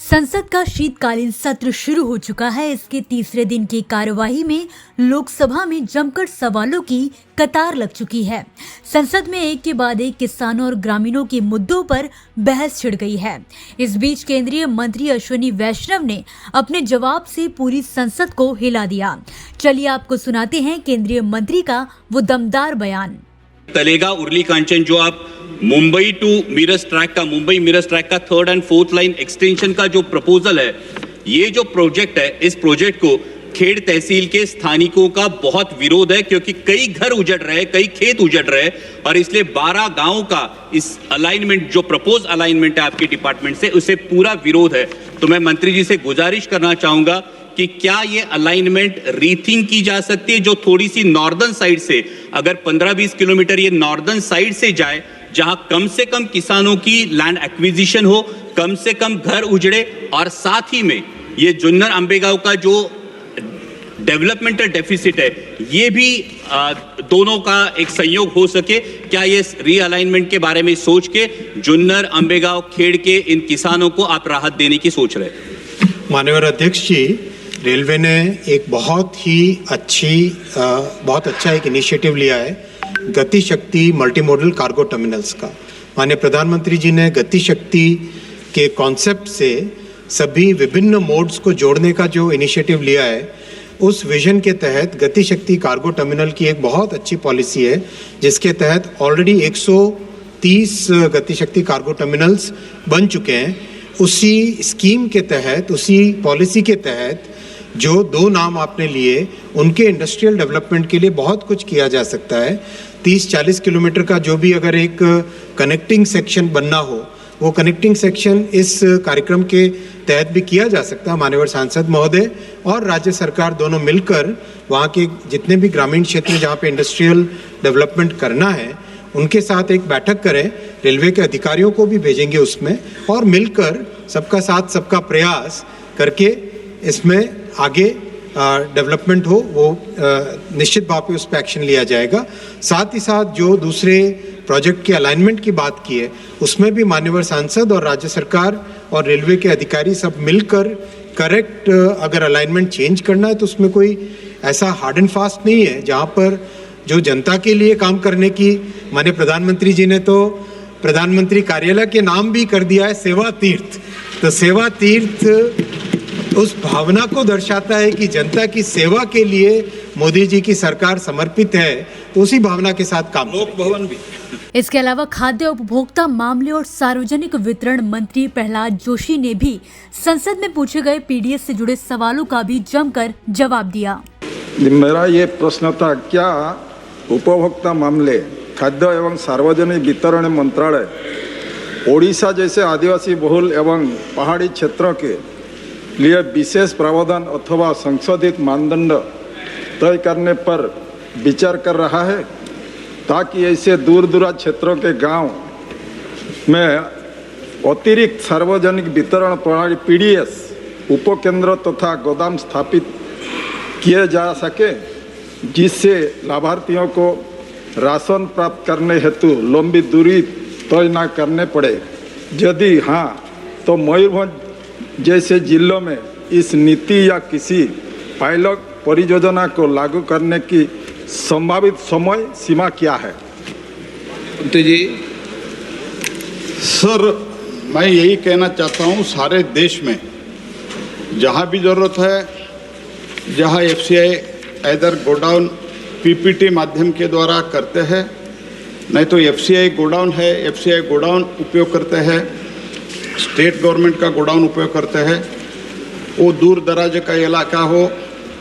संसद का शीतकालीन सत्र शुरू हो चुका है। इसके तीसरे दिन की कार्यवाही में लोकसभा में जमकर सवालों की कतार लग चुकी है। संसद में एक के बाद एक किसानों और ग्रामीणों के मुद्दों पर बहस छिड़ गई है। इस बीच केंद्रीय मंत्री अश्विनी वैष्णव ने अपने जवाब से पूरी संसद को हिला दिया। चलिए आपको सुनाते हैं केंद्रीय मंत्री का वो दमदार बयान। तलेगा उर्ली कांचन जो आप मुंबई टू मिरज ट्रैक का, मुंबई मिरज ट्रैक का 3rd और 4th लाइन एक्सटेंशन का जो प्रपोजल है, ये जो प्रोजेक्ट है, इस प्रोजेक्ट को खेड़ तहसील के स्थानिकों का बहुत विरोध है, क्योंकि कई घर उजड़ रहे हैं, कई खेत उजड़ रहे हैं और इसलिए 12 गांवों का इस अलाइनमेंट जो प्रपोज अलाइनमेंट है आपके डिपार्टमेंट से, उसे पूरा विरोध है। तो मैं मंत्री जी से गुजारिश करना चाहूंगा कि क्या ये अलाइनमेंट रीथिंक की जा सकती है, जो थोड़ी सी नॉर्दर्न साइड से, अगर 15-20 किलोमीटर ये नॉर्दर्न साइड से जाए, जहां कम से कम किसानों की लैंड एक्विजिशन हो, कम से कम घर उजड़े और साथ ही में ये जुन्नर अंबेगांव का जो डेवलपमेंटल डेफिसिट है, ये भी दोनों का एक संयोग हो सके। क्या ये रीअलाइनमेंट के बारे में सोच के जुन्नर अंबेगांव खेड़ के इन किसानों को आप राहत देने की सोच रहे हैं? माननीय अध्यक्ष जी, रेलवे ने एक बहुत अच्छा एक इनिशिएटिव लिया है, गति शक्ति मल्टी मॉडल कार्गो टर्मिनल्स का। माननीय प्रधानमंत्री जी ने गति शक्ति के कॉन्सेप्ट से सभी विभिन्न मोड्स को जोड़ने का जो इनिशिएटिव लिया है, उस विजन के तहत गति शक्ति कार्गो टर्मिनल की एक बहुत अच्छी पॉलिसी है, जिसके तहत ऑलरेडी 130 गति शक्ति कार्गो टर्मिनल्स बन चुके हैं। उसी स्कीम के तहत, उसी पॉलिसी के तहत जो 2 नाम आपने लिए, उनके इंडस्ट्रियल डेवलपमेंट के लिए बहुत कुछ किया जा सकता है। 30-40 किलोमीटर का जो भी अगर एक कनेक्टिंग सेक्शन बनना हो, वो कनेक्टिंग सेक्शन इस कार्यक्रम के तहत भी किया जा सकता है। माननीय सांसद महोदय और राज्य सरकार दोनों मिलकर वहाँ के जितने भी ग्रामीण क्षेत्र जहाँ पे इंडस्ट्रियल डेवलपमेंट करना है, उनके साथ एक बैठक करें, रेलवे के अधिकारियों को भी भेजेंगे उसमें, और मिलकर सबका साथ सबका प्रयास करके इसमें आगे डेवलपमेंट हो, वो निश्चित भाव पे उस पर एक्शन लिया जाएगा। साथ ही साथ जो दूसरे प्रोजेक्ट के अलाइनमेंट की बात की है, उसमें भी माननीय सांसद और राज्य सरकार और रेलवे के अधिकारी सब मिलकर करेक्ट अगर अलाइनमेंट चेंज करना है तो उसमें कोई ऐसा हार्ड एंड फास्ट नहीं है। जहाँ पर जो जनता के लिए काम करने की, माननीय प्रधानमंत्री जी ने तो प्रधानमंत्री कार्यालय के नाम भी कर दिया है सेवा तीर्थ। तो सेवा तीर्थ उस भावना को दर्शाता है कि जनता की सेवा के लिए मोदी जी की सरकार समर्पित है, तो उसी भावना के साथ काम। लोक भवन भी। इसके अलावा खाद्य उपभोक्ता मामले और सार्वजनिक वितरण मंत्री प्रहलाद जोशी ने भी संसद में पूछे गए पीडीएस से जुड़े सवालों का भी जमकर जवाब दिया। मेरा ये प्रश्न था, क्या उपभोक्ता मामले, खाद्य एवं सार्वजनिक वितरण मंत्रालय ओडिशा जैसे आदिवासी बहुल एवं पहाड़ी क्षेत्रों के लिए विशेष प्रावधान अथवा संशोधित मानदंड तय करने पर विचार कर रहा है, ताकि ऐसे दूर दराज क्षेत्रों के गांव में अतिरिक्त सार्वजनिक वितरण प्रणाली पीडीएस उपकेंद्र तथा गोदाम स्थापित किए जा सके, जिससे लाभार्थियों को राशन प्राप्त करने हेतु लंबी दूरी तय न करने पड़े। यदि हाँ, तो मयूरभंज जैसे जिलों में इस नीति या किसी पायलट परियोजना को लागू करने की संभावित समय सीमा क्या है? जी सर, मैं यही कहना चाहता हूँ, सारे देश में जहाँ भी ज़रूरत है, जहाँ एफसीआई इधर गोडाउन पीपीटी माध्यम के द्वारा करते हैं, नहीं तो एफसीआई गोडाउन है, एफसीआई गोडाउन उपयोग करते हैं, स्टेट गवर्नमेंट का गोडाउन उपयोग करते हैं। वो दूर दराज का इलाका हो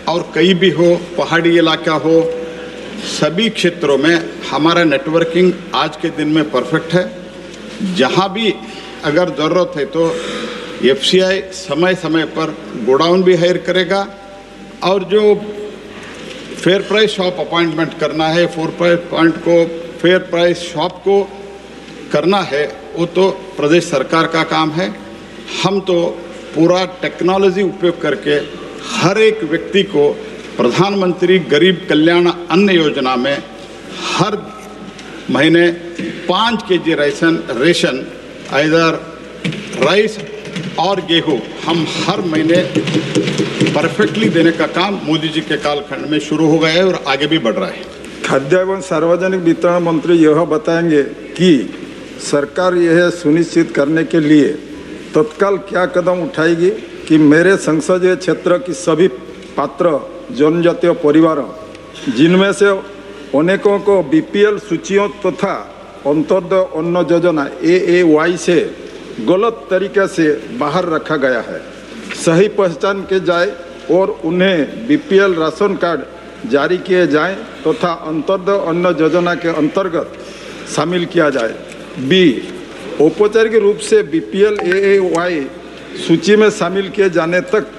और कहीं भी हो, पहाड़ी इलाका हो, सभी क्षेत्रों में हमारा नेटवर्किंग आज के दिन में परफेक्ट है। जहाँ भी अगर ज़रूरत है तो एफसीआई समय समय पर गोडाउन भी हायर करेगा, और जो फेयर प्राइस शॉप अपॉइंटमेंट करना है, फेयर प्राइस शॉप को करना है, वो तो प्रदेश सरकार का काम है। हम तो पूरा टेक्नोलॉजी उपयोग करके हर एक व्यक्ति को प्रधानमंत्री गरीब कल्याण अन्न योजना में हर महीने 5 kg रेशन इधर राइस और गेहूं हम हर महीने परफेक्टली देने का काम मोदी जी के कालखंड में शुरू हो गया है और आगे भी बढ़ रहा है। खाद्य एवं सार्वजनिक वितरण मंत्री यह बताएंगे कि सरकार यह सुनिश्चित करने के लिए तत्काल क्या कदम उठाएगी कि मेरे संसदीय क्षेत्र की सभी पात्र जनजातीय परिवार जिनमें से अनेकों को बीपीएल सूचियों तथा अंत्योदय अन्न योजना AAY से गलत तरीके से बाहर रखा गया है, सही पहचान के जाए और उन्हें बीपीएल राशन कार्ड जारी किए जाएं तथा अंत्योदय अन्न योजना के अंतर्गत शामिल किया जाए। बी, औपचारिक रूप से बीपीएल AAY सूची में शामिल किए जाने तक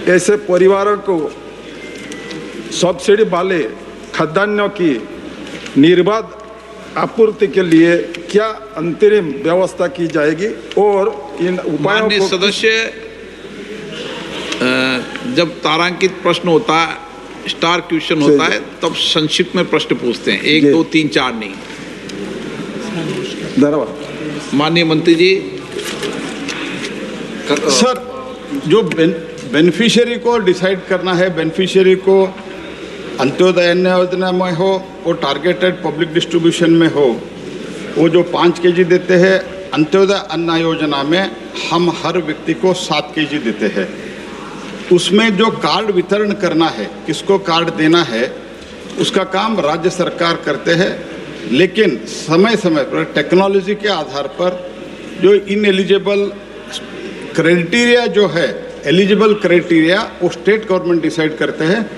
ऐसे परिवारों को सब्सिडी वाले खाद्यान्नों की निर्बाध आपूर्ति के लिए क्या अंतरिम व्यवस्था की जाएगी और इन उपायों को सदस्य जब तारांकित प्रश्न होता है, स्टार क्वेश्चन होता है, तब संक्षिप्त में प्रश्न पूछते हैं, 1 2 3 4 नहीं। धन्यवाद। माननीय मंत्री जी। सर, जो बेनिफिशियरी को डिसाइड करना है, बेनिफिशियरी को अंत्योदय अन्न योजना में हो, वो टारगेटेड पब्लिक डिस्ट्रीब्यूशन में हो, वो जो 5 केजी देते हैं, अंत्योदय अन्न योजना में हम हर व्यक्ति को 7 केजी देते हैं। उसमें जो कार्ड वितरण करना है, किसको कार्ड देना है, उसका काम राज्य सरकार करते हैं, लेकिन समय समय पर टेक्नोलॉजी के आधार पर जो इनएलिजिबल क्राइटेरिया जो है, एलिजिबल क्राइटेरिया वो स्टेट गवर्नमेंट डिसाइड करते हैं।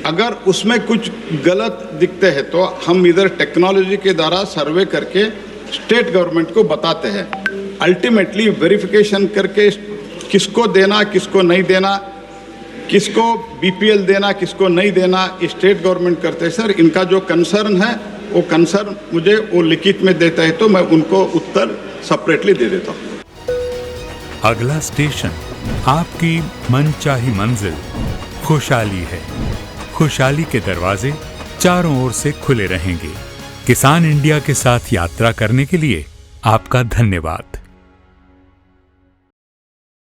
अगर उसमें कुछ गलत दिखते हैं तो हम इधर टेक्नोलॉजी के द्वारा सर्वे करके स्टेट गवर्नमेंट को बताते हैं। अल्टीमेटली वेरिफिकेशन करके किसको देना, किसको नहीं देना, किसको बीपीएल देना, किसको नहीं देना, स्टेट गवर्नमेंट करते हैं। सर, इनका जो कंसर्न है वो कंसर्न मुझे वो लिखित में देता है तो मैं उनको उत्तर सेपरेटली दे देता हूँ। अगला स्टेशन आपकी मनचाही मंजिल खुशहाली है। खुशहाली के दरवाजे चारों ओर से खुले रहेंगे। किसान इंडिया के साथ यात्रा करने के लिए आपका धन्यवाद।